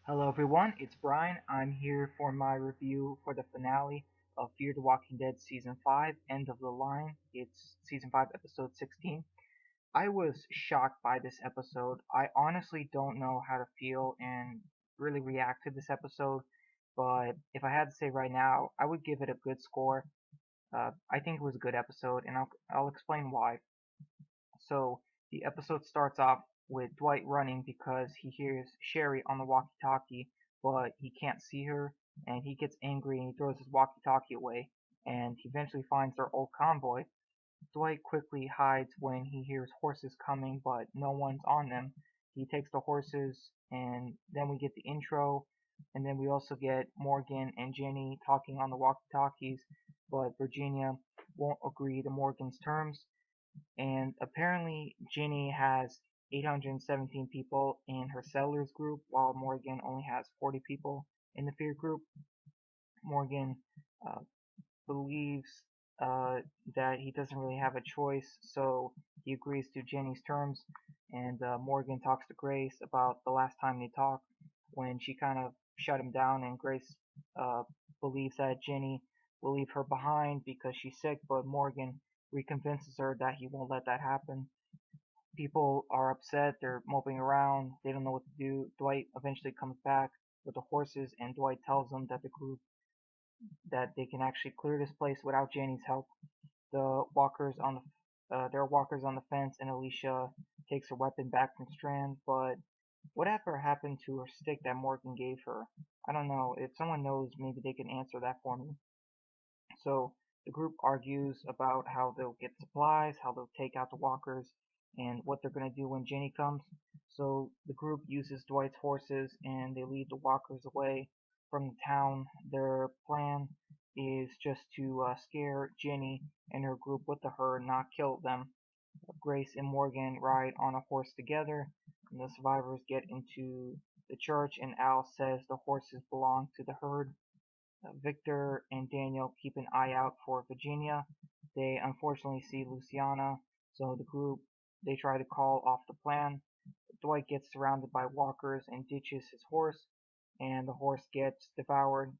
Hello everyone, it's Brian. I'm here for my review for the finale of Fear the Walking Dead Season 5, End of the Line. It's Season 5, Episode 16. I was shocked by this episode. I honestly don't know how to feel and really react to this episode, but if I had to say right now, I would give it a good score. I think it was a good episode, and I'll explain why. So the episode starts off with Dwight running because he hears Sherry on the walkie-talkie, but he can't see her, and he gets angry and he throws his walkie-talkie away, and he eventually finds their old convoy. Dwight quickly hides when he hears horses coming, but no one's on them. He takes the horses, and then we get the intro, and then we also get Morgan and Jenny talking on the walkie-talkies, but Virginia won't agree to Morgan's terms, and apparently Ginny has 817 people in her settlers group, while Morgan only has 40 people in the fear group. Morgan uh, believes that he doesn't really have a choice, so he agrees to Jenny's terms. And Morgan talks to Grace about the last time they talked, when she kind of shut him down, and Grace uh, believes that Jenny will leave her behind because she's sick, but Morgan reconvinces her that he won't let that happen. People are upset, they're moping around, they don't know what to do. Dwight eventually comes back with the horses, and Dwight tells them that the group that they can actually clear this place without Jenny's help. There are walkers on the fence, and Alicia takes her weapon back from Strand. But whatever happened to her stick that Morgan gave her? I don't know. If someone knows, maybe they can answer that for me. So the group argues about how they'll get supplies, how they'll take out the walkers, and what they're going to do when Jenny comes. So the group uses Dwight's horses and they lead the walkers away from the town. Their plan is just to scare Jenny and her group with the herd, not kill them. Grace and Morgan ride on a horse together, and the survivors get into the church, and Al says the horses belong to the herd. Victor and Daniel keep an eye out for Virginia. They unfortunately see Luciana, so the group they try to call off the plan. Dwight gets surrounded by walkers and ditches his horse, and the horse gets devoured.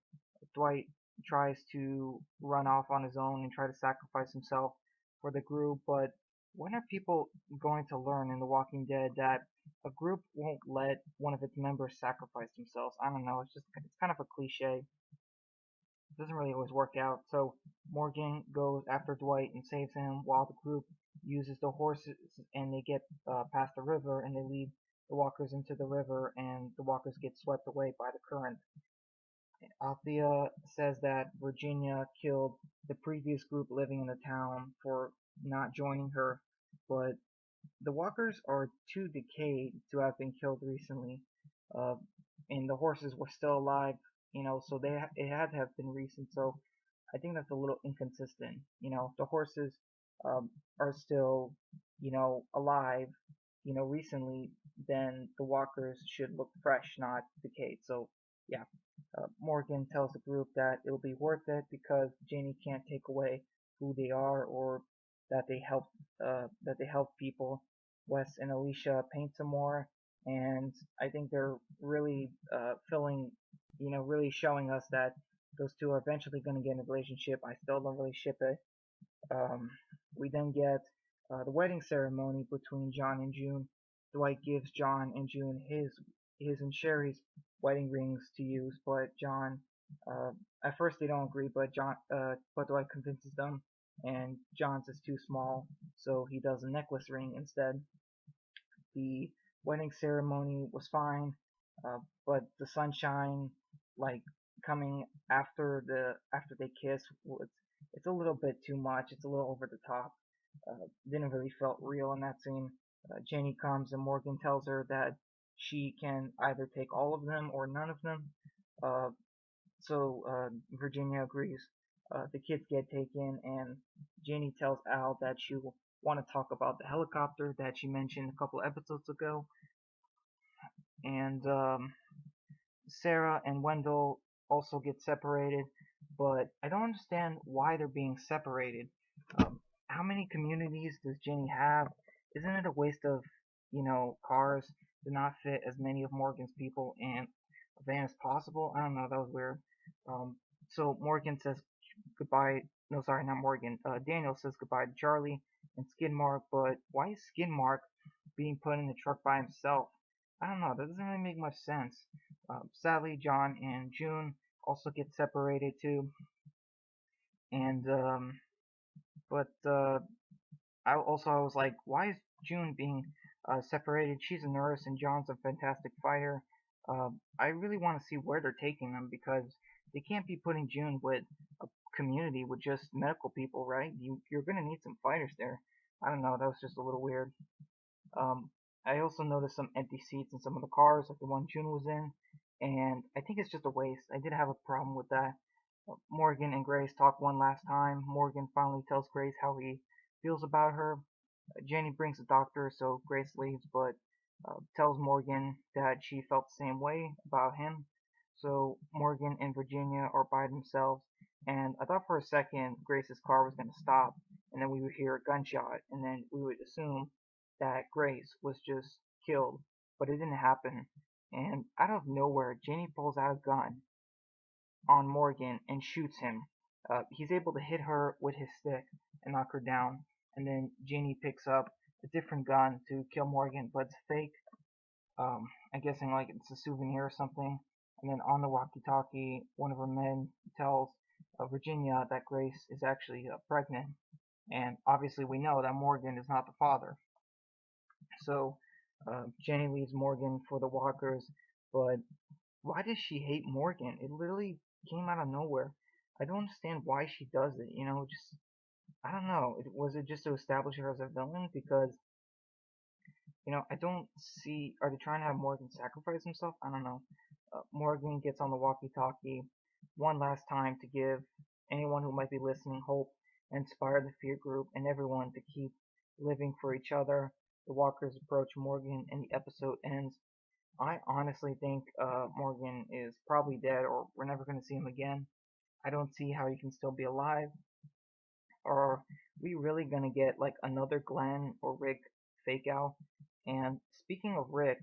Dwight tries to run off on his own and try to sacrifice himself for the group, but when are people going to learn in The Walking Dead that a group won't let one of its members sacrifice themselves? I don't know. It's kind of a cliche. It doesn't really always work out. So Morgan goes after Dwight and saves him while the group uses the horses, and they get past the river, and they lead the walkers into the river, and the walkers get swept away by the current. Afiya says that Virginia killed the previous group living in the town for not joining her, but the walkers are too decayed to have been killed recently, uh, and the horses were still alive, so it had to have been recent. So I think that's a little inconsistent. The horses are still, alive, recently, then the walkers should look fresh, not decayed. So yeah, Morgan tells the group that it'll be worth it because Janie can't take away who they are, or that they help people. Wes and Alicia paint some more, and I think they're really really showing us that those two are eventually going to get in a relationship. I still don't really ship it. Um, we then get the wedding ceremony between John and June. Dwight gives John and June his and Sherry's wedding rings to use, but John at first they don't agree, but Dwight convinces them, and John's is too small, so he does a necklace ring instead. The wedding ceremony was fine, but the sunshine, like coming after they kiss, it's a little bit too much. It's a little over the top. Didn't really felt real in that scene. Jenny comes and Morgan tells her that she can either take all of them or none of them. Uh, so Virginia agrees. The kids get taken, and Jenny tells Al that she will want to talk about the helicopter that she mentioned a couple episodes ago. And Sarah and Wendell also get separated, but I don't understand why they're being separated. How many communities does Jenny have? Isn't it a waste of, cars to not fit as many of Morgan's people? And van as possible. I don't know, that was weird. So Morgan says goodbye. No, sorry, not Morgan. Daniel says goodbye to Charlie and Skidmark, but why is Skidmark being put in the truck by himself? I don't know. That doesn't really make much sense. Sadly, John and June also get separated too, and but I was like, why is June being separated? She's a nurse and John's a fantastic fighter. I really want to see where they're taking them because they can't be putting June with a community with just medical people, right? You're gonna need some fighters there. I don't know. That was just a little weird. Um, I also noticed some empty seats in some of the cars, like the one June was in, and I think it's just a waste. I did have a problem with that. Morgan and Grace talk one last time. Morgan finally tells Grace how he feels about her. Jenny brings a doctor, so Grace leaves, but tells Morgan that she felt the same way about him. So Morgan and Virginia are by themselves, and I thought for a second Grace's car was going to stop, and then we would hear a gunshot, and then we would assume that Grace was just killed, but it didn't happen. And out of nowhere, Jenny pulls out a gun on Morgan and shoots him. He's able to hit her with his stick and knock her down, and then Jenny picks up a different gun to kill Morgan, but it's fake. I'm guessing like it's a souvenir or something. And then on the walkie-talkie, one of her men tells Virginia that Grace is actually pregnant, and obviously we know that Morgan is not the father. So Jenny leaves Morgan for the walkers, but why does she hate Morgan? It literally came out of nowhere. I don't understand why she does it. Just I don't know. Was it just to establish her as a villain? Because I don't see. Are they trying to have Morgan sacrifice himself? I don't know. Morgan gets on the walkie-talkie one last time to give anyone who might be listening hope, and inspire the fear group and everyone to keep living for each other. The walkers approach Morgan, and the episode ends. I honestly think Morgan is probably dead, or we're never going to see him again. I don't see how he can still be alive. Are we really going to get like another Glenn or Rick fake out? And speaking of Rick,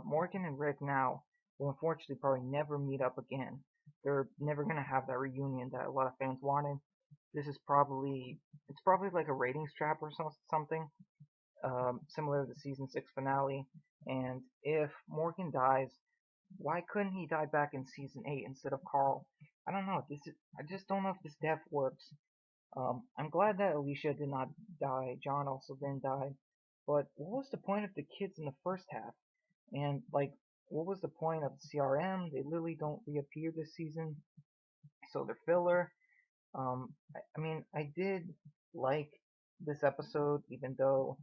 Morgan and Rick now will unfortunately probably never meet up again. They're never going to have that reunion that a lot of fans wanted. This is probably it's probably like a ratings trap or something, similar to the season 6 finale. And if Morgan dies, why couldn't he die back in season 8 instead of Carl? I don't know. I just don't know if this death works. I'm glad that Alicia did not die. John also didn't die. But what was the point of the kids in the first half? And like, what was the point of CRM? They literally don't reappear this season, so they're filler. I mean, I did like this episode, even though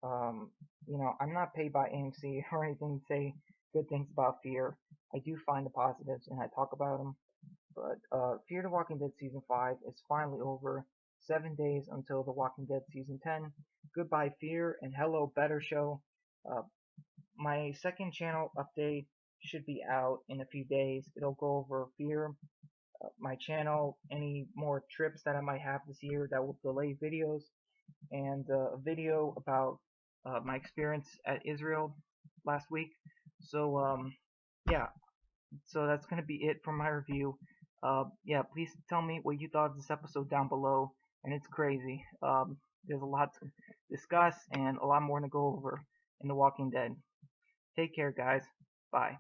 I'm not paid by AMC or anything to say good things about Fear. I do find the positives and I talk about them. But Fear the Walking Dead season 5 is finally over. 7 days until The Walking Dead season 10. Goodbye Fear and hello Better Show. Uh, my second channel update should be out in a few days. It'll go over Fear, my channel, any more trips that I might have this year that will delay videos, and a video about my experience at Israel last week. So yeah, so that's gonna be it for my review. Yeah, please tell me what you thought of this episode down below. And it's crazy. There's a lot to discuss and a lot more to go over in The Walking Dead. Take care, guys. Bye.